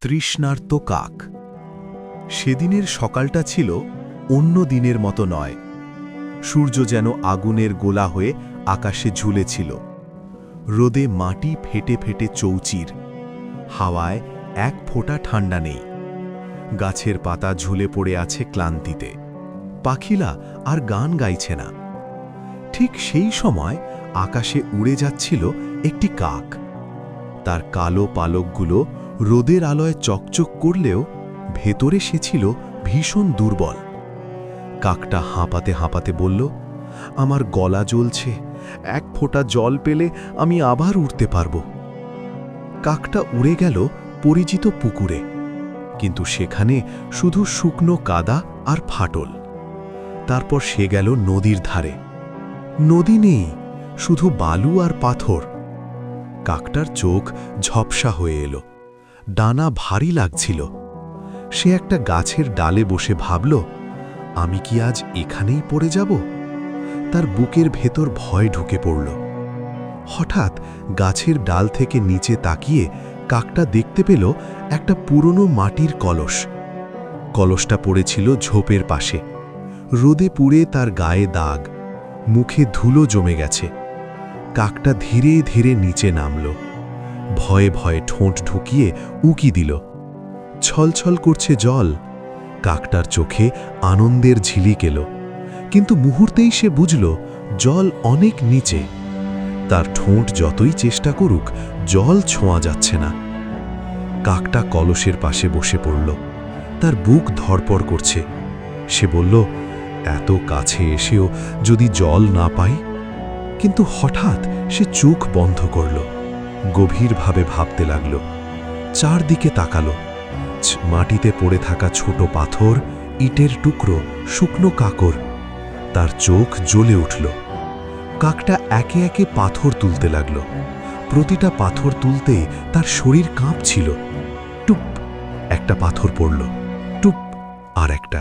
তৃষ্ণার্ত কাক। সেদিনের সকালটা ছিল অন্য দিনের মতো নয়। সূর্য যেন আগুনের গোলা হয়ে আকাশে ঝুলেছিল। রোদে মাটি ফেটে ফেটে চৌচির, হাওয়ায় এক ফোঁটা ঠান্ডা নেই। গাছের পাতা ঝুলে পড়ে আছে ক্লান্তিতে, পাখিলা আর গান গাইছে না। ঠিক সেই সময় আকাশে উড়ে যাচ্ছিল একটি কাক। তার কালো পালকগুলো রোদের আলোয় চকচক করলেও ভেতরে সে ছিল ভীষণ দুর্বল। কাকটা হাঁপাতে হাঁপাতে বলল, আমার গলা জ্বলছে, এক ফোঁটা জল পেলে আমি আবার উঠতে পারব। কাকটা উড়ে গেল পরিচিত পুকুরে, কিন্তু সেখানে শুধু শুকনো কাদা আর ফাটল। তারপর সে গেল নদীর ধারে। নদী নেই, শুধু বালু আর পাথর। কাকটার চোখ ঝপসা হয়ে এলো, ডানা ভারী লাগছিল। সে একটা গাছের ডালে বসে ভাবল, আমি কি আজ এখানেই পড়ে যাব? তার বুকের ভেতর ভয় ঢুকে পড়ল। হঠাৎ গাছের ডাল থেকে নিচে তাকিয়ে কাকটা দেখতে পেল একটা পুরনো মাটির কলস। কলসটা পড়েছিল ঝোপের পাশে। রোদে পুড়ে তার গায়ে দাগ, মুখে ধুলো জমে গেছে। কাকটা ধীরে ধীরে নিচে নামল, ভয়ে ভয়ে ঠোঁট ঢুকিয়ে উকি দিল। ছলছল করছে জল। কাকটার চোখে আনন্দের ঝিলিক এলো, কিন্তু মুহূর্তেই সে বুঝল জল অনেক নিচে। তার ঠোঁট যতই চেষ্টা করুক, জল ছোঁয়া যাচ্ছে না। কাকটা কলসের পাশে বসে পড়ল। তার বুক ধড়পড় করছে। সে বলল, এত কাছে এসেও যদি জল না পাই। কিন্তু হঠাৎ সে চোখ বন্ধ করল, গভীরভাবে ভাবতে লাগল। চারদিকে তাকালো। মাটিতে পড়ে থাকা ছোট পাথর, ইটের টুকরো, শুকনো কাকড়। তার চোখ জ্বলে উঠল। কাকটা একে একে পাথর তুলতে লাগল। প্রতিটা পাথর তুলতেই তার শরীর কাঁপছিল। টুপ, একটা পাথর পড়ল। টুপ, আর একটা।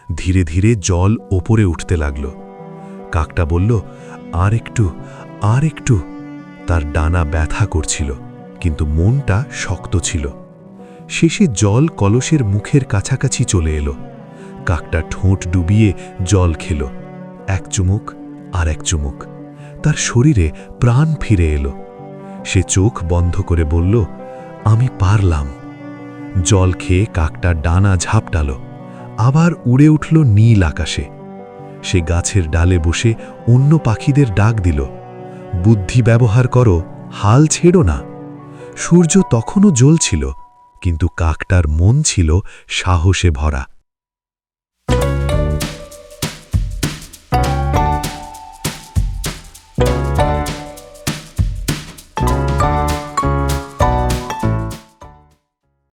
ধীরে ধীরে জল ওপরে উঠতে লাগল। কাকটা বলল, আর একটু, আর একটু। তার ডানা ব্যথা করছিল, কিন্তু মনটা শক্ত ছিল। শেষে জল কলসের মুখের কাছাকাছি চলে এলো। কাকটা ঠোঁট ডুবিয়ে জল খেল। এক চুমুক, আর এক চুমুক। তার শরীরে প্রাণ ফিরে এলো। সে চোখ বন্ধ করে বলল, আমি পারলাম। জল খেয়ে কাকটা ডানা ঝাপটাল, আবার উড়ে উঠল নীল আকাশে। সে গাছের ডালে বসে অন্য পাখিদের ডাক দিল, বুদ্ধি ব্যবহার করো, হাল ছেড়ো না। সূর্য তখনও জ্বলছিল, কিন্তু কাকটার মন ছিল সাহসে ভরা।